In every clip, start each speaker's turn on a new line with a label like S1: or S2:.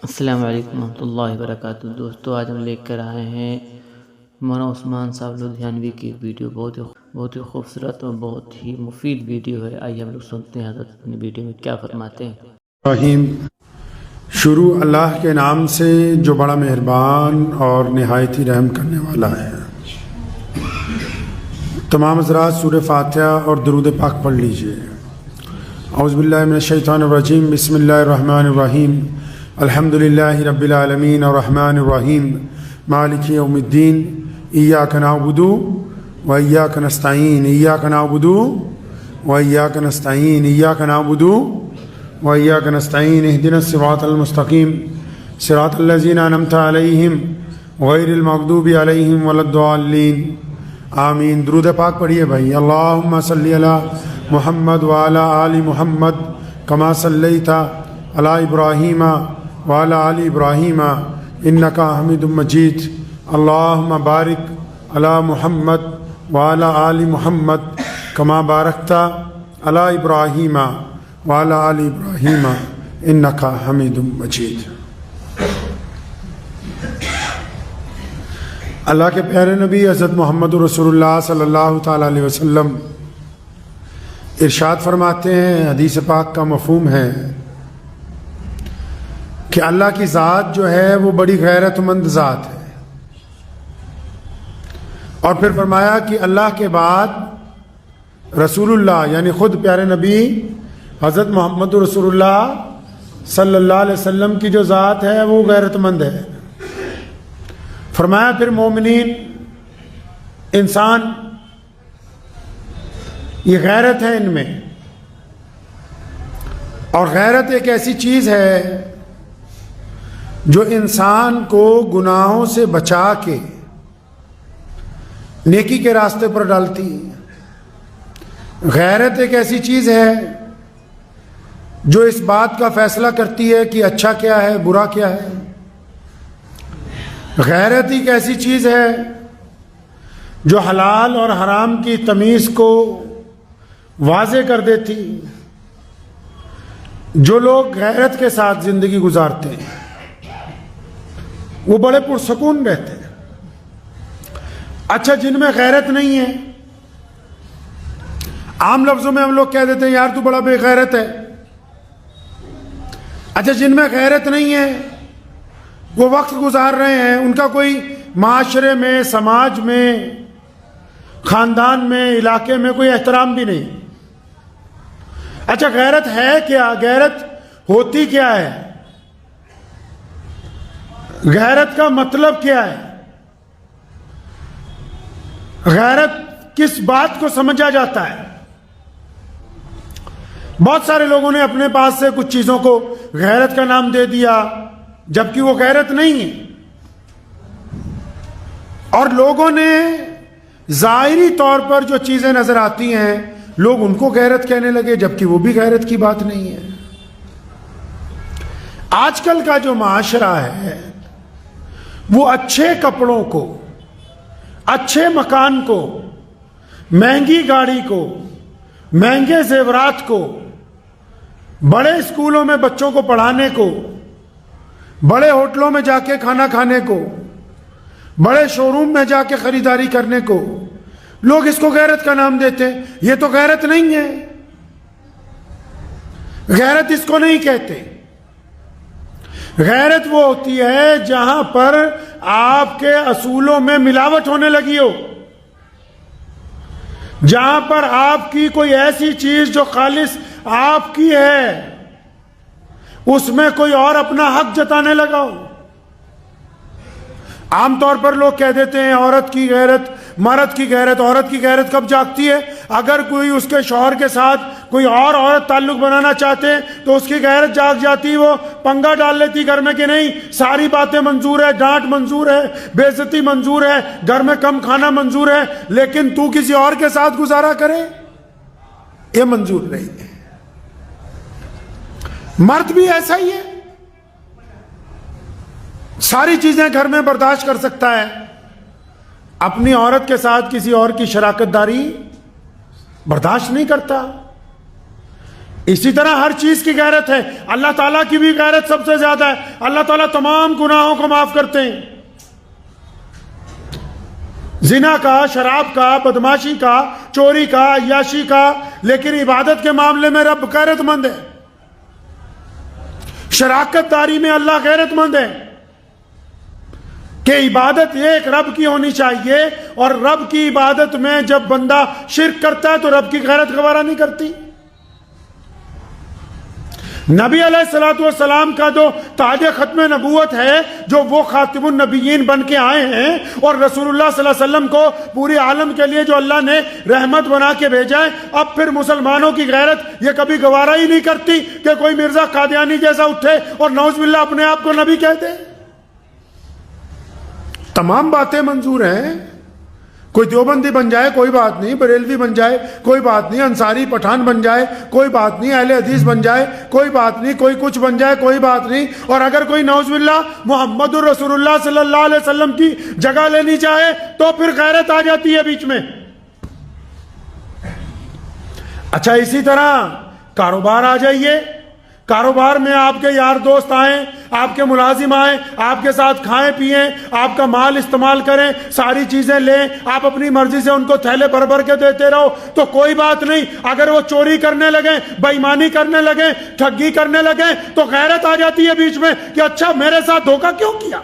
S1: السلام علیکم ورحمۃ اللہ وبرکاتہ۔ دوستو، آج ہم لے کر آئے ہیں مولانا عثمان صاحب لدھیانوی کی ویڈیو۔ بہت ہی خوبصورت اور بہت ہی مفید ویڈیو ہے۔ آئیے ہم لوگ سنتے ہیں حضرت اپنی ویڈیو میں کیا فرماتے ہیں۔
S2: رحیم، شروع اللہ کے نام سے جو بڑا مہربان اور نہایت ہی رحم کرنے والا ہے۔ تمام حضرات سورہ فاتحہ اور درود پاک پڑھ لیجئے۔ اعوذ باللہ من الشیطان الرجیم، بسم اللہ الرحمن الرحیم، الحمد للہ رب العالمین الرحمن الرحیم مالک یوم الدین، ایاک نعبد و ایاک نستعین، ایاک نعبد و ایاک نستعین، ایاک نعبد و ایاک نستعین، اہدنا الصراط المستقیم، صراط الذین انعمت علیہم غیر المغضوب علیہم ولا الضالین، آمین۔ درود پاک پڑھیے بھائی۔ اللہم صلی علی محمد وعلی آل محمد کما صلیت علی ابراہیم وعلی آل ابراہیم انکا حمید مجید، اللہم بارک علی محمد وعلی آل محمد کما بارکت علی ابراہیم وعلی آل ابراہیم انکا حمید مجید۔ اللہ کے پیارے نبی حضرت محمد رسول اللہ صلی اللہ تعالیٰ علیہ وسلم ارشاد فرماتے ہیں، حدیث پاک کا مفہوم ہے کہ اللہ کی ذات جو ہے وہ بڑی غیرت مند ذات ہے، اور پھر فرمایا کہ اللہ کے بعد رسول اللہ یعنی خود پیارے نبی حضرت محمد رسول اللہ صلی اللہ علیہ وسلم کی جو ذات ہے وہ غیرت مند ہے۔ فرمایا پھر مومنین، انسان، یہ غیرت ہے ان میں، اور غیرت ایک ایسی چیز ہے جو انسان کو گناہوں سے بچا کے نیکی کے راستے پر ڈالتی ہے۔ غیرت ایک ایسی چیز ہے جو اس بات کا فیصلہ کرتی ہے کہ اچھا کیا ہے، برا کیا ہے۔ غیرت ایک ایسی چیز ہے جو حلال اور حرام کی تمیز کو واضح کر دیتی۔ جو لوگ غیرت کے ساتھ زندگی گزارتے ہیں وہ بڑے پرسکون رہتے ہیں۔ اچھا، جن میں غیرت نہیں ہے، عام لفظوں میں ہم لوگ کہہ دیتے ہیں یار تو بڑا بے غیرت ہے۔ اچھا، جن میں غیرت نہیں ہے وہ وقت گزار رہے ہیں، ان کا کوئی معاشرے میں، سماج میں، خاندان میں، علاقے میں کوئی احترام بھی نہیں۔ اچھا، غیرت ہے کیا؟ غیرت ہوتی کیا ہے؟ غیرت کا مطلب کیا ہے؟ غیرت کس بات کو سمجھا جاتا ہے؟ بہت سارے لوگوں نے اپنے پاس سے کچھ چیزوں کو غیرت کا نام دے دیا جبکہ وہ غیرت نہیں ہے، اور لوگوں نے ظاہری طور پر جو چیزیں نظر آتی ہیں لوگ ان کو غیرت کہنے لگے جبکہ وہ بھی غیرت کی بات نہیں ہے۔ آج کل کا جو معاشرہ ہے وہ اچھے کپڑوں کو، اچھے مکان کو، مہنگی گاڑی کو، مہنگے زیورات کو، بڑے اسکولوں میں بچوں کو پڑھانے کو، بڑے ہوٹلوں میں جا کے کھانا کھانے کو، بڑے شو روم میں جا کے خریداری کرنے کو لوگ اس کو غیرت کا نام دیتے ہیں۔ یہ تو غیرت نہیں ہے، غیرت اس کو نہیں کہتے۔ غیرت وہ ہوتی ہے جہاں پر آپ کے اصولوں میں ملاوٹ ہونے لگی ہو، جہاں پر آپ کی کوئی ایسی چیز جو خالص آپ کی ہے اس میں کوئی اور اپنا حق جتانے لگا ہو۔ عام طور پر لوگ کہہ دیتے ہیں عورت کی غیرت، مرد کی غیرت۔ عورت کی غیرت کب جاگتی ہے؟ اگر کوئی اس کے شوہر کے ساتھ کوئی اور عورت تعلق بنانا چاہتے تو اس کی غیرت جاگ جاتی، وہ پنگا ڈال لیتی گھر میں کہ نہیں ساری باتیں منظور ہے، ڈانٹ منظور ہے، بے عزتی منظور ہے، گھر میں کم کھانا منظور ہے، لیکن تو کسی اور کے ساتھ گزارا کرے یہ منظور نہیں ہے۔ مرد بھی ایسا ہی ہے، ساری چیزیں گھر میں برداشت کر سکتا ہے، اپنی عورت کے ساتھ کسی اور کی شراکت داری برداشت نہیں کرتا۔ اسی طرح ہر چیز کی غیرت ہے. اللہ تعالیٰ کی بھی غیرت سب سے زیادہ ہے. اللہ تعالیٰ تمام گناہوں کو معاف کرتے ہیں، زنا کا، شراب کا، بدماشی کا، چوری کا، عیاشی کا. لیکن عبادت کے معاملے میں رب غیرت مند ہے. شراکت داری میں اللہ غیرت مند ہے کہ عبادت ایک رب کی ہونی چاہیے، اور رب کی عبادت میں جب بندہ شرک کرتا ہے تو رب کی غیرت گوارا نہیں کرتی. نبی علیہ الصلوۃ والسلام کا جو تاج ختم نبوت ہے، جو وہ خاتم النبیین بن کے آئے ہیں، اور رسول اللہ صلی اللہ علیہ وسلم کو پورے عالم کے لیے جو اللہ نے رحمت بنا کے بھیجا ہے، اب پھر مسلمانوں کی غیرت یہ کبھی گوارا ہی نہیں کرتی کہ کوئی مرزا قادیانی جیسا اٹھے اور نعوذ باللہ اپنے آپ کو نبی کہہ دے. تمام باتیں منظور ہیں. کوئی دیوبندی بن جائے کوئی بات نہیں، بریلوی بن جائے کوئی بات نہیں، انصاری پٹھان بن جائے کوئی بات نہیں، اہل حدیث بن جائے کوئی بات نہیں، کوئی کچھ بن جائے کوئی بات نہیں. اور اگر کوئی نعوذ باللہ محمد الرسول اللہ صلی اللہ علیہ وسلم کی جگہ لینی چاہے تو پھر غیرت آ جاتی ہے بیچ میں. اچھا، اسی طرح کاروبار آ جائیے. کاروبار میں آپ کے یار دوست آئیں، آپ کے ملازم آئیں، آپ کے ساتھ کھائیں پیئیں، آپ کا مال استعمال کریں، ساری چیزیں لیں، آپ اپنی مرضی سے ان کو تھیلے بھر بھر کے دیتے رہو تو کوئی بات نہیں. اگر وہ چوری کرنے لگیں، بے ایمانی کرنے لگیں، ٹھگی کرنے لگیں تو غیرت آ جاتی ہے بیچ میں کہ اچھا میرے ساتھ دھوکہ کیوں کیا.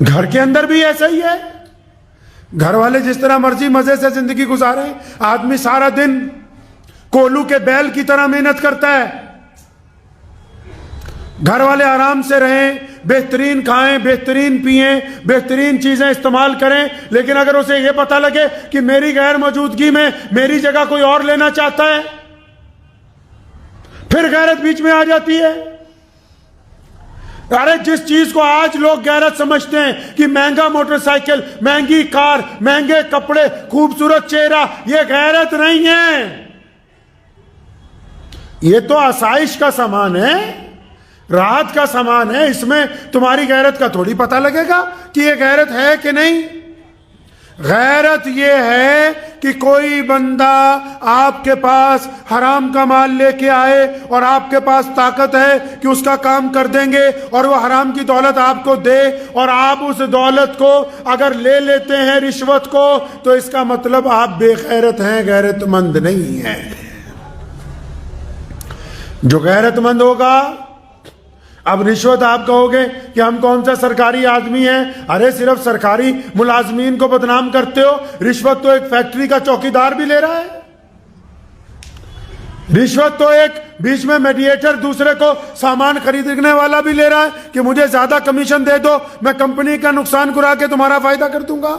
S2: گھر کے اندر بھی ایسا ہی ہے. گھر والے جس طرح مرضی مزے سے زندگی گزاریں، آدمی سارا دن کولو کے بیل کی طرح محنت کرتا ہے. گھر والے آرام سے رہیں، بہترین کھائیں، بہترین پئیں، بہترین چیزیں استعمال کریں. لیکن اگر اسے یہ پتہ لگے کہ میری غیر موجودگی میں میری جگہ کوئی اور لینا چاہتا ہے، پھر غیرت بیچ میں آ جاتی ہے. ارے جس چیز کو آج لوگ غیرت سمجھتے ہیں کہ مہنگا موٹر سائیکل، مہنگی کار، مہنگے کپڑے، خوبصورت چہرہ، یہ غیرت نہیں ہے. یہ تو آسائش کا سامان ہے، راحت کا سامان ہے. اس میں تمہاری غیرت کا تھوڑی پتہ لگے گا کہ یہ غیرت ہے کہ نہیں. غیرت یہ ہے کہ کوئی بندہ آپ کے پاس حرام کا مال لے کے آئے اور آپ کے پاس طاقت ہے کہ اس کا کام کر دیں گے اور وہ حرام کی دولت آپ کو دے، اور آپ اس دولت کو اگر لے لیتے ہیں رشوت کو تو اس کا مطلب آپ بے غیرت ہیں، غیرت مند نہیں ہیں. جو غیرت مند ہوگا، اب رشوت آپ کہو گے کہ ہم کون سا سرکاری آدمی ہیں. ارے صرف سرکاری ملازمین کو بدنام کرتے ہو، رشوت تو ایک فیکٹری کا چوکیدار بھی لے رہا ہے. رشوت تو ایک بیچ میں میڈیٹر دوسرے کو سامان خریدنے والا بھی لے رہا ہے کہ مجھے زیادہ کمیشن دے دو، میں کمپنی کا نقصان کرا کے تمہارا فائدہ کر دوں گا.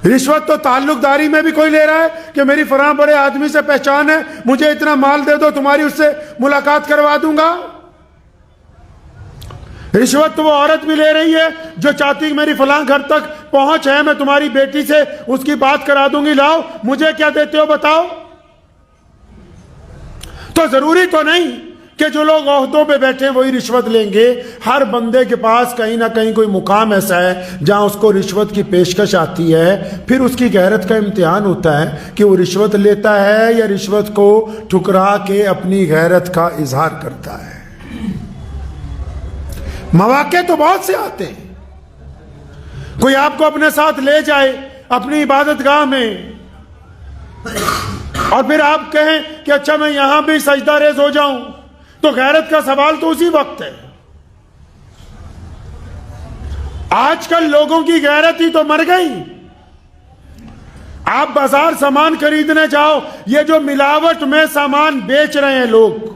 S2: رشوت تو تعلق داری میں بھی کوئی لے رہا ہے کہ میری فلاں بڑے آدمی سے پہچان ہے، مجھے اتنا مال دے دو، تمہاری اس سے ملاقات کروا دوں گا. رشوت تو وہ عورت بھی لے رہی ہے جو چاہتی کہ میری فلاں گھر تک پہنچ ہے، میں تمہاری بیٹی سے اس کی بات کرا دوں گی، لاؤ مجھے کیا دیتے ہو بتاؤ. تو ضروری تو نہیں کہ جو لوگ عہدوں پہ بیٹھے وہی رشوت لیں گے. ہر بندے کے پاس کہیں نہ کہیں کوئی مقام ایسا ہے جہاں اس کو رشوت کی پیشکش آتی ہے. پھر اس کی غیرت کا امتحان ہوتا ہے کہ وہ رشوت لیتا ہے یا رشوت کو ٹھکرا کے اپنی غیرت کا اظہار کرتا ہے. مواقع تو بہت سے آتے ہیں. کوئی آپ کو اپنے ساتھ لے جائے اپنی عبادت گاہ میں اور پھر آپ کہیں کہ اچھا میں یہاں بھی سجدہ ریز ہو جاؤں، تو غیرت کا سوال تو اسی وقت ہے. آج کل لوگوں کی غیرت ہی تو مر گئی. آپ بازار سامان خریدنے جاؤ، یہ جو ملاوٹ میں سامان بیچ رہے ہیں لوگ،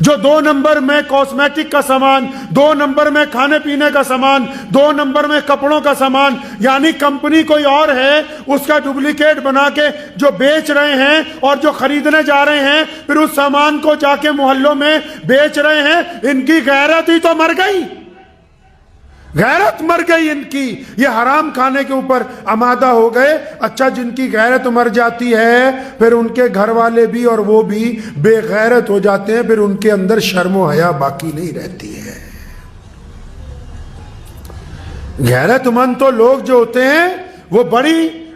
S2: جو 2 نمبر میں کاسمیٹک کا سامان، 2 نمبر میں کھانے پینے کا سامان، 2 نمبر میں کپڑوں کا سامان، یعنی کمپنی کوئی اور ہے اس کا ڈپلیکیٹ بنا کے جو بیچ رہے ہیں، اور جو خریدنے جا رہے ہیں پھر اس سامان کو جا کے محلوں میں بیچ رہے ہیں. ان کی غیرت ہی تو مر گئی. غیرت مر گئی ان کی. یہ حرام کھانے کے اوپر آمادہ ہو گئے. اچھا، جن کی غیرت مر جاتی ہے پھر ان کے گھر والے بھی اور وہ بھی بے غیرت ہو جاتے ہیں. پھر ان کے اندر شرم و حیا باقی نہیں رہتی ہے. غیرت مند تو لوگ جو ہوتے ہیں وہ بڑی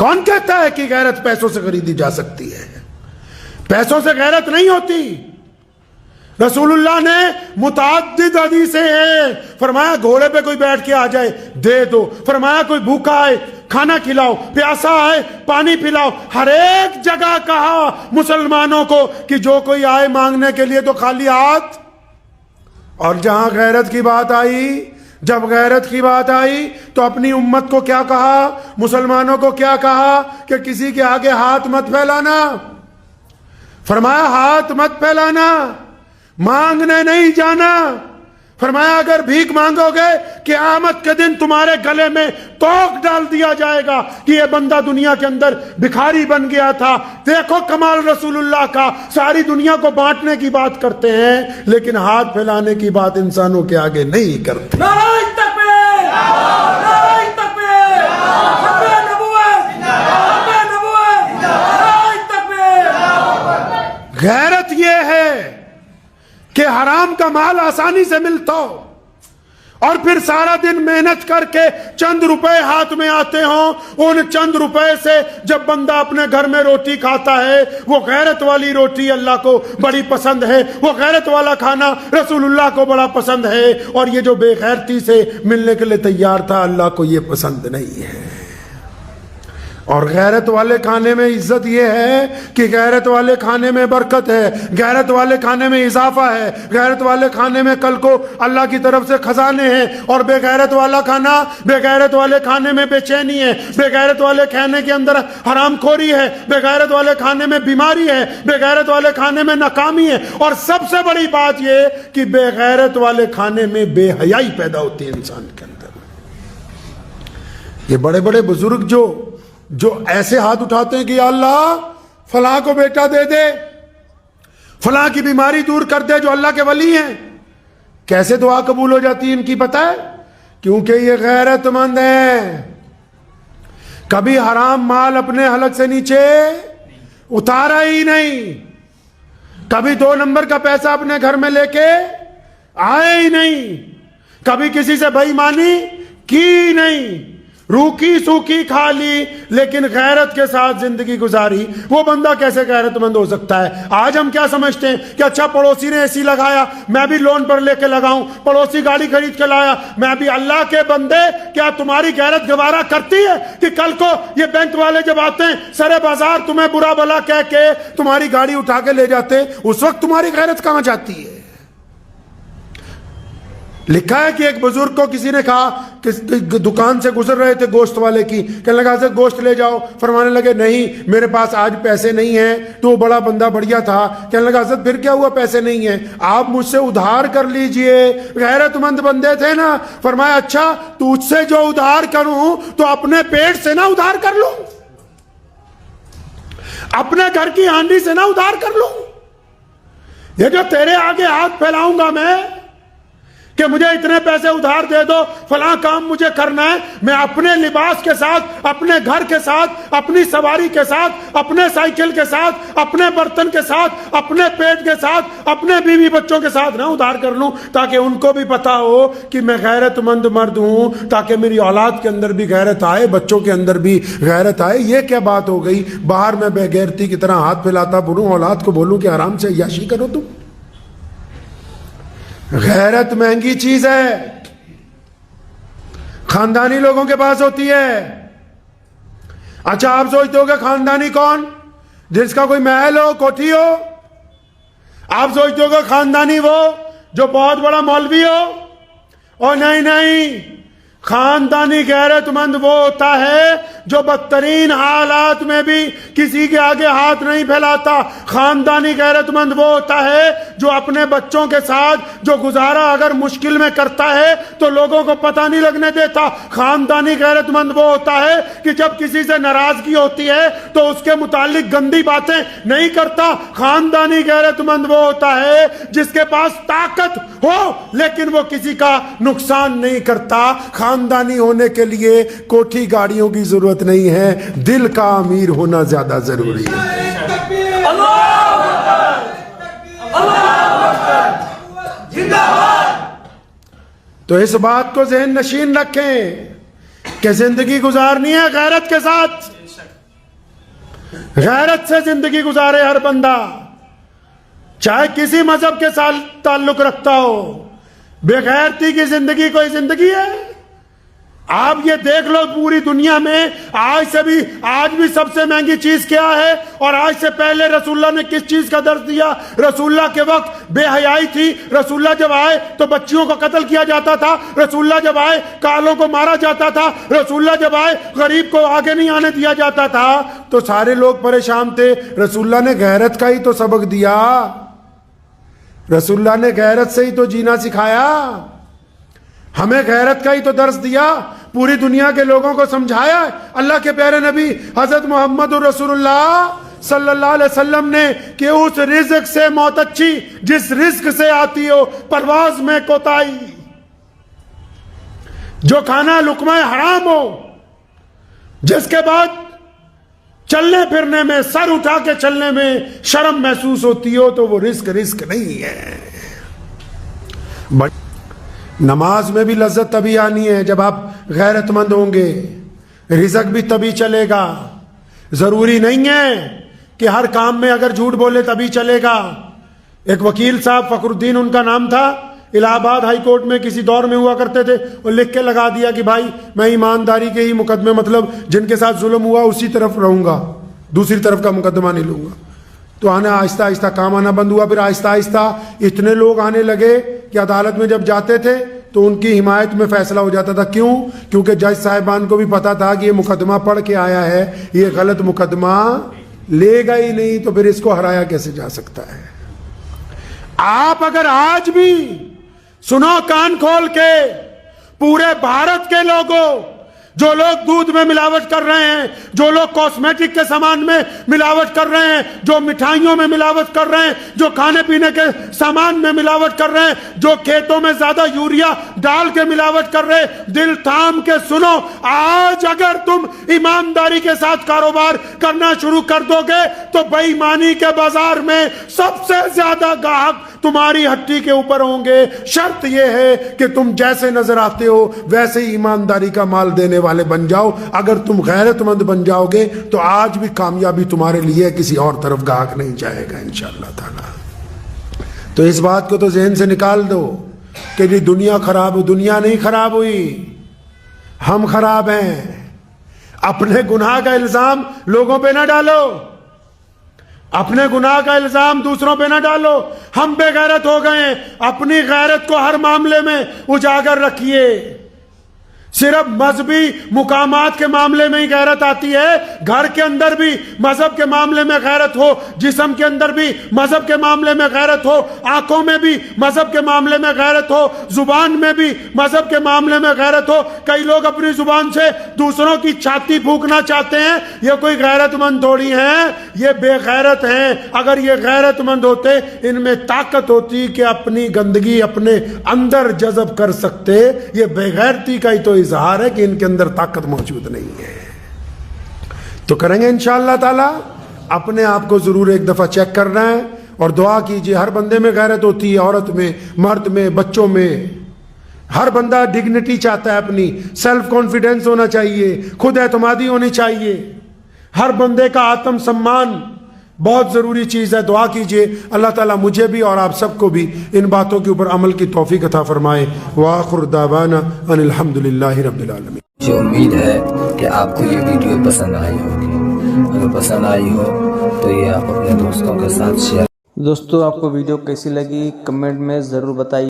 S2: کون کہتا ہے کہ غیرت پیسوں سے خریدی جا سکتی ہے؟ پیسوں سے غیرت نہیں ہوتی۔ رسول اللہ نے متعدد حدیثیں ہیں، فرمایا گھوڑے پہ کوئی بیٹھ کے آ جائے دے دو، فرمایا کوئی بھوکا آئے کھانا کھلاؤ، پیاسا آئے پانی پلاؤ، ہر ایک جگہ کہا مسلمانوں کو کہ جو کوئی آئے مانگنے کے لیے تو خالی ہاتھ۔ اور جہاں غیرت کی بات آئی، جب غیرت کی بات آئی تو اپنی امت کو کیا کہا، مسلمانوں کو کیا کہا کہ کسی کے آگے ہاتھ مت پھیلانا، فرمایا ہاتھ مت پھیلانا، مانگنے نہیں جانا، فرمایا اگر بھیک مانگو گے قیامت کے دن تمہارے گلے میں توق ڈال دیا جائے گا کہ یہ بندہ دنیا کے اندر بھکاری بن گیا تھا۔ دیکھو کمال رسول اللہ کا، ساری دنیا کو بانٹنے کی بات کرتے ہیں لیکن ہاتھ پھیلانے کی بات انسانوں کے آگے نہیں کرتے۔
S3: نعرہ تکبیر، نعرہ تکبیر، حق نبوت، حق نبوت، نعرہ تکبیر۔
S2: غیرت یہ ہے کہ حرام کا مال آسانی سے ملتا ہو اور پھر سارا دن محنت کر کے چند روپے ہاتھ میں آتے ہوں، ان چند روپے سے جب بندہ اپنے گھر میں روٹی کھاتا ہے، وہ غیرت والی روٹی اللہ کو بڑی پسند ہے، وہ غیرت والا کھانا رسول اللہ کو بڑا پسند ہے، اور یہ جو بے غیرتی سے ملنے کے لیے تیار تھا اللہ کو یہ پسند نہیں ہے۔ اور غیرت والے کھانے میں عزت یہ ہے کہ غیرت والے کھانے میں برکت ہے، غیرت والے کھانے میں اضافہ ہے، غیرت والے کھانے میں کل کو اللہ کی طرف سے خزانے ہیں، اور بے غیرت والا کھانا، بے غیرت والے کھانے میں بے چینی ہے، بے غیرت والے کھانے کے اندر حرام خوری ہے، بے غیرت والے کھانے میں بیماری ہے، بے غیرت والے کھانے میں ناکامی ہے، اور سب سے بڑی بات یہ کہ بے غیرت والے کھانے میں بے حیائی پیدا ہوتی ہے انسان کے اندر۔ یہ بڑے بڑے بزرگ جو ایسے ہاتھ اٹھاتے ہیں کہ یا اللہ فلاں کو بیٹا دے دے، فلاں کی بیماری دور کر دے، جو اللہ کے ولی ہیں، کیسے دعا قبول ہو جاتی ہے ان کی پتہ ہے؟ کیونکہ یہ غیرت مند ہیں، کبھی حرام مال اپنے حلق سے نیچے اتارا ہی نہیں، کبھی 2 نمبر کا پیسہ اپنے گھر میں لے کے آئے ہی نہیں، کبھی کسی سے بے ایمانی کی نہیں، روکی سوکی کھا لی لیکن غیرت کے ساتھ زندگی گزاری۔ وہ بندہ کیسے غیرت مند ہو سکتا ہے؟ آج ہم کیا سمجھتے ہیں کہ اچھا پڑوسی نے اے سی لگایا میں بھی لون پر لے کے لگاؤں، پڑوسی گاڑی خرید کے لایا میں بھی۔ اللہ کے بندے، کیا تمہاری غیرت گوارا کرتی ہے کہ کل کو یہ بینک والے جب آتے ہیں سرے بازار تمہیں برا بلا کہہ کے تمہاری گاڑی اٹھا کے لے جاتے ہیں، اس وقت تمہاری غیرت کہاں جاتی ہے؟ لکھا ہے کہ ایک بزرگ کو کسی نے کہا کہ دکان سے گزر رہے تھے گوشت والے کی، کہنے لگا حضرت گوشت لے جاؤ، فرمانے لگے نہیں میرے پاس آج پیسے نہیں ہیں۔ تو وہ بڑا بندہ بڑھیا تھا، کہنے لگا حضرت پھر کیا ہوا پیسے نہیں ہیں، آپ مجھ سے ادھار کر لیجئے۔ غیرت مند بندے تھے نا، فرمایا اچھا تجھ سے جو ادھار کروں تو اپنے پیٹ سے نہ ادھار کر لوں، اپنے گھر کی ہانڈی سے نہ ادھار کر لوں؟ یہ جو تیرے آگے ہاتھ پھیلاؤں گا میں کہ مجھے اتنے پیسے ادھار دے دو، فلاں کام مجھے کرنا ہے، میں اپنے لباس کے ساتھ، اپنے گھر کے ساتھ، اپنی سواری کے ساتھ، اپنے سائیکل کے ساتھ، اپنے برتن کے ساتھ، اپنے پیٹ کے ساتھ، اپنے بیوی بچوں کے ساتھ نہ ادھار کر لوں، تاکہ ان کو بھی پتا ہو کہ میں غیرت مند مرد ہوں، تاکہ میری اولاد کے اندر بھی غیرت آئے، بچوں کے اندر بھی غیرت آئے۔ یہ کیا بات ہو گئی؟ باہر میں بے غیرتی کی طرح ہاتھ پھیلاتا پھروں، اولاد کو بولوں کہ آرام سے عیاشی کرو تم۔ غیرت مہنگی چیز ہے، خاندانی لوگوں کے پاس ہوتی ہے۔ اچھا آپ سوچتے ہو کہ خاندانی کون؟ جس کا کوئی محل ہو، کوٹھی ہو؟ آپ سوچتے ہو کہ خاندانی وہ جو بہت بڑا مولوی ہو؟ اور نہیں، خاندانی غیرت مند وہ ہوتا ہے جو بدترین حالات میں بھی کسی کے آگے ہاتھ نہیں پھیلاتا۔ خاندانی غیرت مند وہ ہوتا ہے جو اپنے بچوں کے ساتھ جو گزارا اگر مشکل میں کرتا ہے تو لوگوں کو پتہ نہیں لگنے دیتا۔ خاندانی غیرت مند وہ ہوتا ہے کہ جب کسی سے ناراضگی ہوتی ہے تو اس کے متعلق گندی باتیں نہیں کرتا۔ خاندانی غیرت مند وہ ہوتا ہے جس کے پاس طاقت ہو لیکن وہ کسی کا نقصان نہیں کرتا۔ خاندانی ہونے کے لیے کوٹھی گاڑیوں کی ضرورت نہیں ہے، دل کا امیر ہونا زیادہ ضروری ہے۔ تو اس بات کو ذہن نشین رکھیں کہ زندگی گزارنی ہے غیرت کے ساتھ، غیرت سے زندگی گزارے ہر بندہ، چاہے کسی مذہب کے ساتھ تعلق رکھتا ہو۔ بے غیرتی کی زندگی کوئی زندگی ہے؟ آپ یہ دیکھ لو پوری دنیا میں آج بھی سب سے مہنگی چیز کیا ہے، اور آج سے پہلے رسول اللہ نے کس چیز کا درس دیا؟ رسول اللہ کے وقت بے حیائی تھی، رسول اللہ جب آئے تو بچیوں کو قتل کیا جاتا تھا، رسول اللہ جب آئے کالوں کو مارا جاتا تھا، رسول اللہ جب آئے غریب کو آگے نہیں آنے دیا جاتا تھا، تو سارے لوگ پریشان تھے۔ رسول اللہ نے غیرت کا ہی تو سبق دیا، رسول اللہ نے غیرت سے ہی تو جینا سکھایا، ہمیں غیرت کا ہی تو درس دیا، پوری دنیا کے لوگوں کو سمجھایا۔ اللہ کے پیارے نبی حضرت محمد رسول اللہ صلی اللہ علیہ وسلم نے کہ اس رزق سے موت اچھی جس رزق سے آتی ہو پرواز میں کوتاہی، جو کھانا لقمہ حرام ہو، جس کے بعد چلنے پھرنے میں سر اٹھا کے چلنے میں شرم محسوس ہوتی ہو، تو وہ رزق نہیں ہے۔ نماز میں بھی لذت تبھی آنی ہے جب آپ غیرت مند ہوں گے، رزق بھی تبھی چلے گا۔ ضروری نہیں ہے کہ ہر کام میں اگر جھوٹ بولے تبھی چلے گا۔ ایک وکیل صاحب فخر الدین ان کا نام تھا، الہ آباد ہائی کورٹ میں کسی دور میں ہوا کرتے تھے، اور لکھ کے لگا دیا کہ بھائی میں ایمانداری کے ہی مقدمے، مطلب جن کے ساتھ ظلم ہوا اسی طرف رہوں گا، دوسری طرف کا مقدمہ نہیں لوں گا۔ تو آہستہ آہستہ کام آنا بند ہوا، پھر آہستہ آہستہ اتنے لوگ آنے لگے کہ عدالت میں جب جاتے تھے تو ان کی حمایت میں فیصلہ ہو جاتا تھا۔ کیوں؟ کیونکہ جج صاحبان کو بھی پتا تھا کہ یہ مقدمہ پڑھ کے آیا ہے، یہ غلط مقدمہ لے گا ہی نہیں، تو پھر اس کو ہرایا کیسے جا سکتا ہے۔ آپ اگر آج بھی سنو کان کھول کے، پورے بھارت کے لوگوں، جو لوگ دودھ میں ملاوٹ کر رہے ہیں، جو لوگ کاسمیٹک کے سامان میں ملاوٹ کر رہے ہیں، جو مٹھائیوں میں ملاوٹ کر رہے ہیں، جو کھانے پینے کے سامان میں ملاوٹ کر رہے ہیں، جو کھیتوں میں زیادہ یوریا ڈال کے ملاوٹ کر رہے ہیں، دل تھام کے سنو، آج اگر تم ایمانداری کے ساتھ کاروبار کرنا شروع کر دو گے تو بے ایمانی کے بازار میں سب سے زیادہ گاہک تمہاری ہٹی کے اوپر ہوں گے۔ شرط یہ ہے کہ تم جیسے نظر آتے ہو ویسے ہی ایمانداری کا مال دینے والے بن جاؤ۔ اگر تم غیرت مند بن جاؤ گے تو آج بھی کامیابی تمہارے لیے، کسی اور طرف گاہک نہیں جائے گا انشاءاللہ تعالی۔ تو اس بات کو تو ذہن سے نکال دو کہ یہ دنیا خراب ہو، دنیا نہیں خراب ہوئی، ہم خراب ہیں۔ اپنے گناہ کا الزام لوگوں پہ نہ ڈالو، اپنے گناہ کا الزام دوسروں پہ نہ ڈالو۔ ہم بے غیرت ہو گئے ہیں، اپنی غیرت کو ہر معاملے میں اجاگر رکھیے۔ صرف مذہبی مقامات کے معاملے میں ہی غیرت آتی ہے، گھر کے اندر بھی مذہب کے معاملے میں غیرت ہو، جسم کے اندر بھی مذہب کے معاملے میں غیرت ہو، آنکھوں میں بھی مذہب کے معاملے میں غیرت ہو، زبان میں بھی مذہب کے معاملے میں غیرت ہو۔ کئی لوگ اپنی زبان سے دوسروں کی چھاتی پھونکنا چاہتے ہیں، یہ کوئی غیرت مند تھوڑی ہیں، یہ بے غیرت ہیں۔ اگر یہ غیرت مند ہوتے، ان میں طاقت ہوتی کہ اپنی گندگی اپنے اندر جذب کر سکتے۔ یہ بے غیرتی کا ہی تو اظہار ہے کہ ان کے اندر طاقت موجود نہیں ہے۔ تو کریں گے انشاءاللہ تعالی۔ اپنے آپ کو ضرور ایک دفعہ چیک کرنا ہے اور دعا کیجئے۔ ہر بندے میں غیرت ہوتی ہے، عورت میں، مرد میں، بچوں میں۔ ہر بندہ ڈگنیٹی چاہتا ہے، اپنی سیلف کانفیڈنس ہونا چاہیے، خود اعتمادی ہونی چاہیے۔ ہر بندے کا آتم سمان بہت ضروری چیز ہے۔ دعا کیجئے اللہ تعالیٰ مجھے بھی اور آپ سب کو بھی ان باتوں کے اوپر عمل کی توفیق عطا فرمائے۔ وآخر دعوانا ان الحمدللہ رب العالمین۔
S4: مجھے امید ہے کہ آپ کو یہ ویڈیو پسند آئی ہوگی، اگر پسند آئی ہو تو یہ آپ اپنے دوستوں کے ساتھ شیئر۔
S1: دوستو آپ کو ویڈیو کیسی لگی کمنٹ میں ضرور بتائیے۔